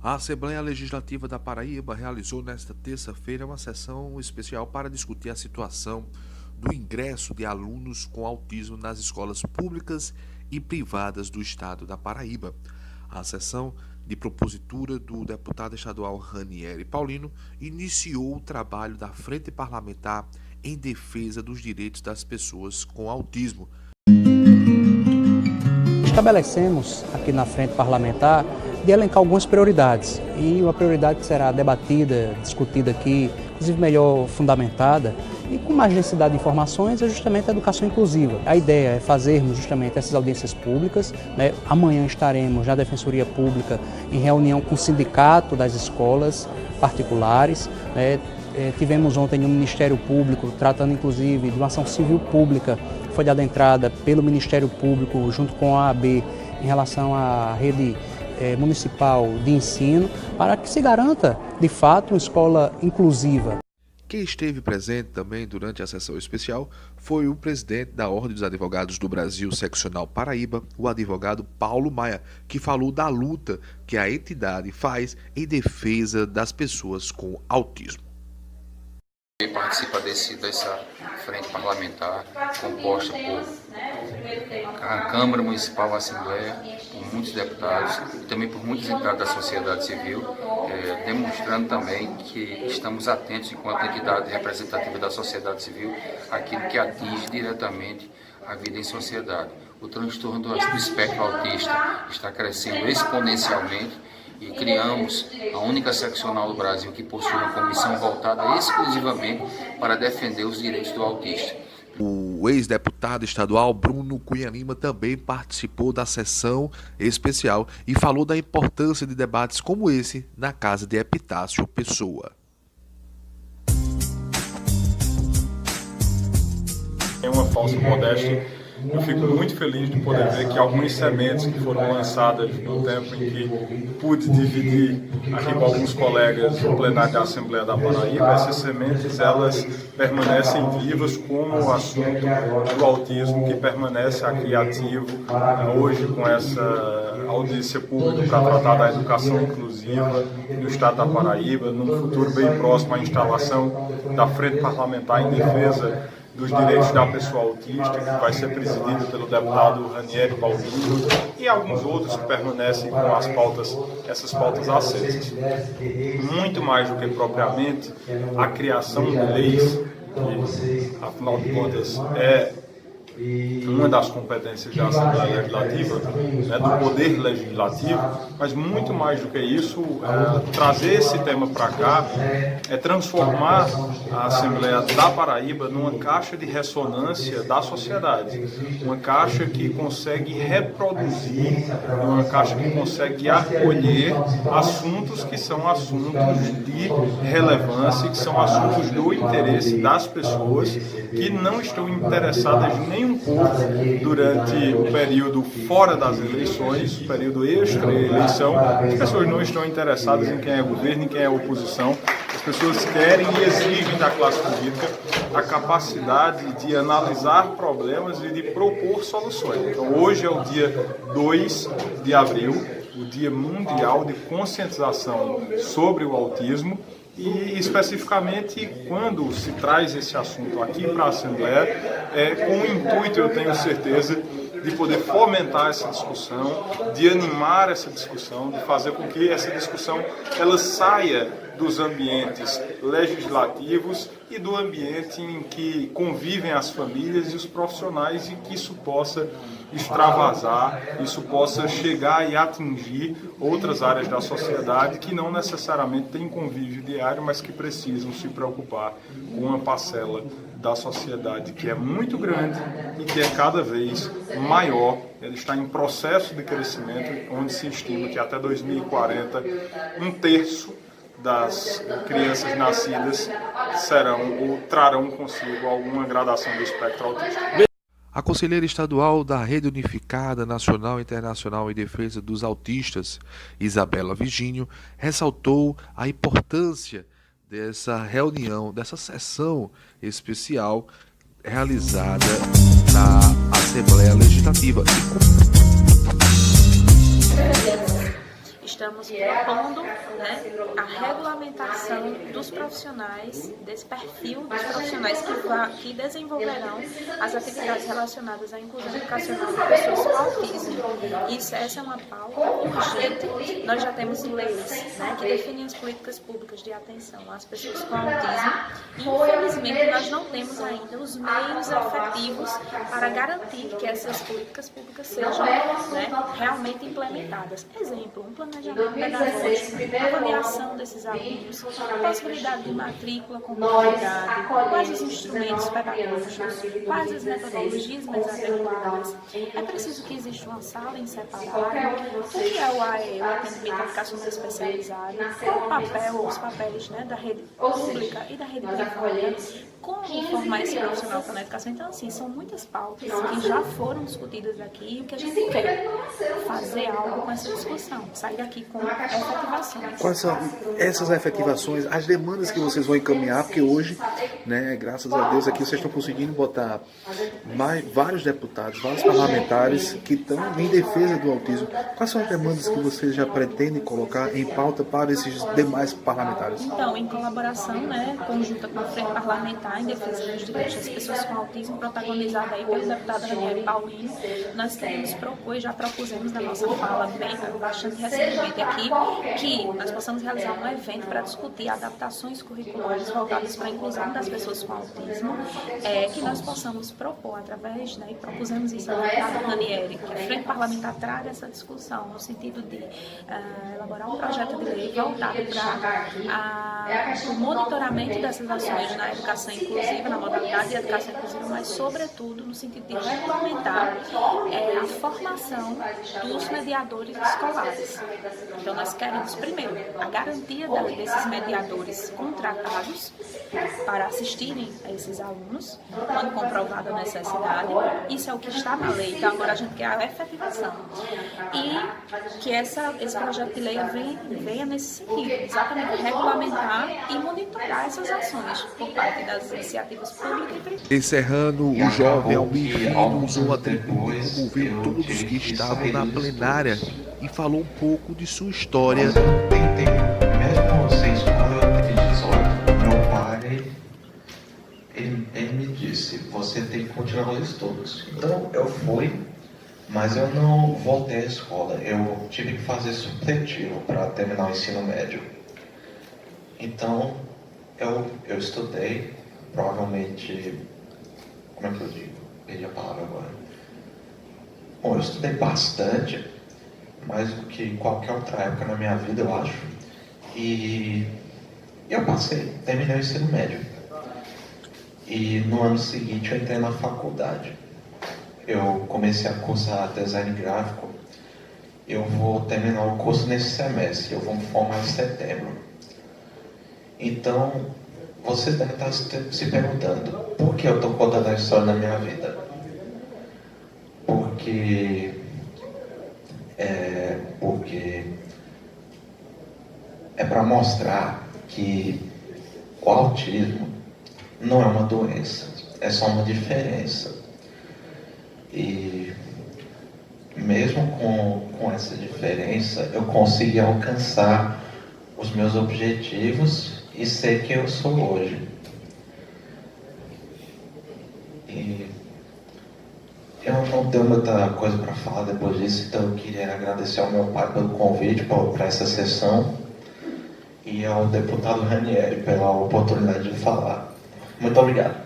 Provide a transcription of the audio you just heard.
A Assembleia Legislativa da Paraíba realizou nesta terça-feira uma sessão especial para discutir a situação do ingresso de alunos com autismo nas escolas públicas e privadas do estado da Paraíba. A sessão, de propositura do deputado estadual Ranieri Paulino, iniciou o trabalho da Frente Parlamentar em defesa dos direitos das pessoas com autismo. Estabelecemos aqui na Frente Parlamentar de elencar algumas prioridades, e uma prioridade que será debatida, discutida aqui, inclusive melhor fundamentada e com mais densidade de informações, é justamente a educação inclusiva. A ideia é fazermos justamente essas audiências públicas, né? Amanhã estaremos na Defensoria Pública em reunião com o sindicato das escolas particulares, né? Tivemos ontem no Ministério Público, tratando inclusive de uma ação civil pública, foi dada entrada pelo Ministério Público junto com a AAB em relação à rede municipal de ensino, para que se garanta, de fato, uma escola inclusiva. Quem esteve presente também durante a sessão especial foi o presidente da Ordem dos Advogados do Brasil, Seccional Paraíba, o advogado Paulo Maia, que falou da luta que a entidade faz em defesa das pessoas com autismo. Participa dessa frente parlamentar composta por a Câmara Municipal, a Assembleia, por muitos deputados e também por muitas entidades da sociedade civil, demonstrando também que estamos atentos, enquanto entidade representativa da sociedade civil, àquilo que atinge diretamente a vida em sociedade. O transtorno do espectro autista está crescendo exponencialmente, e criamos a única seccional do Brasil que possui uma comissão voltada exclusivamente para defender os direitos do autista. O ex-deputado estadual Bruno Cunha Lima também participou da sessão especial e falou da importância de debates como esse na casa de Epitácio Pessoa. É uma falsa modéstia. Eu fico muito feliz de poder ver que algumas sementes que foram lançadas no tempo em que pude dividir aqui com alguns colegas no plenário da Assembleia da Paraíba, essas sementes elas permanecem vivas, como o assunto do autismo, que permanece aqui ativo hoje com essa audiência pública para tratar da educação inclusiva no estado da Paraíba, num futuro bem próximo à instalação da Frente Parlamentar em defesa dos direitos da pessoa autista, que vai ser presidida pelo deputado Ranieri Paulino, e alguns outros que permanecem com essas pautas acesas. Muito mais do que propriamente a criação de leis, que afinal de contas é uma das competências da Assembleia Legislativa, né, do Poder Legislativo, mas muito mais do que isso, trazer esse tema para cá é transformar a Assembleia da Paraíba numa caixa de ressonância da sociedade, uma caixa que consegue reproduzir, uma caixa que consegue acolher assuntos que são assuntos de relevância, que são assuntos do interesse das pessoas que não estão interessadas nem um pouco durante o período fora das eleições, o período extra-eleição. As pessoas não estão interessadas em quem é governo, em quem é oposição. As pessoas querem e exigem da classe política a capacidade de analisar problemas e de propor soluções. Então, hoje é o dia 2 de abril, o Dia Mundial de Conscientização sobre o Autismo. E, especificamente, quando se traz esse assunto aqui para a Assembleia, com o intuito, eu tenho certeza, de poder fomentar essa discussão, de animar essa discussão, de fazer com que essa discussão ela saia dos ambientes legislativos e do ambiente em que convivem as famílias e os profissionais, e que isso possa extravasar, isso possa chegar e atingir outras áreas da sociedade que não necessariamente têm convívio diário, mas que precisam se preocupar com uma parcela da sociedade que é muito grande e que é cada vez maior. Ele está em processo de crescimento, onde se estima que até 2040 um terço das crianças nascidas trarão consigo alguma gradação do espectro autista. A conselheira estadual da Rede Unificada Nacional e Internacional em Defesa dos Autistas, Isabela Virgínio, ressaltou a importância dessa reunião, dessa sessão especial realizada na Assembleia Legislativa. estamos propondo, né, a regulamentação dos profissionais, desse perfil dos profissionais que desenvolverão as atividades relacionadas à inclusão educacional de pessoas com autismo. Essa é uma pauta urgente. Nós já temos leis, né, que definem as políticas públicas de atenção às pessoas com autismo e, infelizmente, nós não temos ainda os meios efetivos para garantir que essas políticas públicas sejam, né, realmente implementadas. Exemplo, um planejamento pedagógico, avaliação desses alunos, possibilidade de matrícula com mobilidade, quais os instrumentos pedagógicos, quais as metodologias mais adequadas. É preciso que exista uma sala em separado, o que é o AE, o atendimento educacional especializado, qual o papel ou os papéis, né, da rede pública e da rede privada, como formar esse profissional na educação. Então, assim, são muitas pautas que já foram discutidas aqui e o que a gente quer fazer algo com essa discussão, sair daqui com efetivações. Quais são essas efetivações, as demandas que vocês vão encaminhar? Porque hoje, né, graças a Deus, aqui vocês estão conseguindo botar vários deputados, vários parlamentares que estão em defesa do autismo. Quais são as demandas que vocês já pretendem colocar em pauta para esses demais parlamentares? Então, em colaboração, né, conjunta com a Frente Parlamentar em Defesa dos Direitos das Pessoas com Autismo, protagonizada aí pelo deputado Ranieri Paulino, nós queremos propor e já propusemos na nossa fala bastante recentemente aqui, que nós possamos realizar um evento para discutir adaptações curriculares voltadas para a inclusão das pessoas com autismo, que nós possamos propor através, né, e propusemos isso ao deputado Ranieri, que a Frente Parlamentar traga essa discussão no sentido de elaborar um projeto de lei voltado para o monitoramento dessas ações na educação inclusiva, na modalidade de educação inclusiva, mas sobretudo no sentido de regulamentar a formação dos mediadores escolares. Então nós queremos, primeiro, a garantia desses mediadores contratados para assistirem a esses alunos, quando comprovada a necessidade. Isso é o que está na lei, então agora a gente quer a efetivação. E que esse projeto de lei venha nesse sentido, exatamente regulamentar e monitorar essas ações por parte das iniciativas públicas e privadas. Encerrando, o jovem Almir Filho usou a tribuna e comoveu todos que estavam na plenária e falou um pouco de sua história. Mesmo sem escola, eu tenho 18. Meu pai, ele me disse, você tem que continuar os estudos. Então eu fui, mas eu não voltei à escola. Eu tive que fazer supletivo para terminar o ensino médio. Então eu estudei, provavelmente, como é que eu digo? Perdi a palavra agora. Bom, eu estudei bastante, mais do que qualquer outra época na minha vida, eu acho. E eu passei, terminei o ensino médio. E no ano seguinte eu entrei na faculdade. Eu comecei a cursar design gráfico. Eu vou terminar o curso nesse semestre, eu vou me formar em setembro. Então, vocês devem estar se perguntando, por que eu estou contando a história da minha vida? Porque é para mostrar que o autismo não é uma doença, é só uma diferença. E mesmo com essa diferença, eu consegui alcançar os meus objetivos e ser quem eu sou hoje. E eu não tenho muita coisa para falar depois disso, então eu queria agradecer ao meu pai pelo convite para essa sessão e ao deputado Ranieri pela oportunidade de falar. Muito obrigado.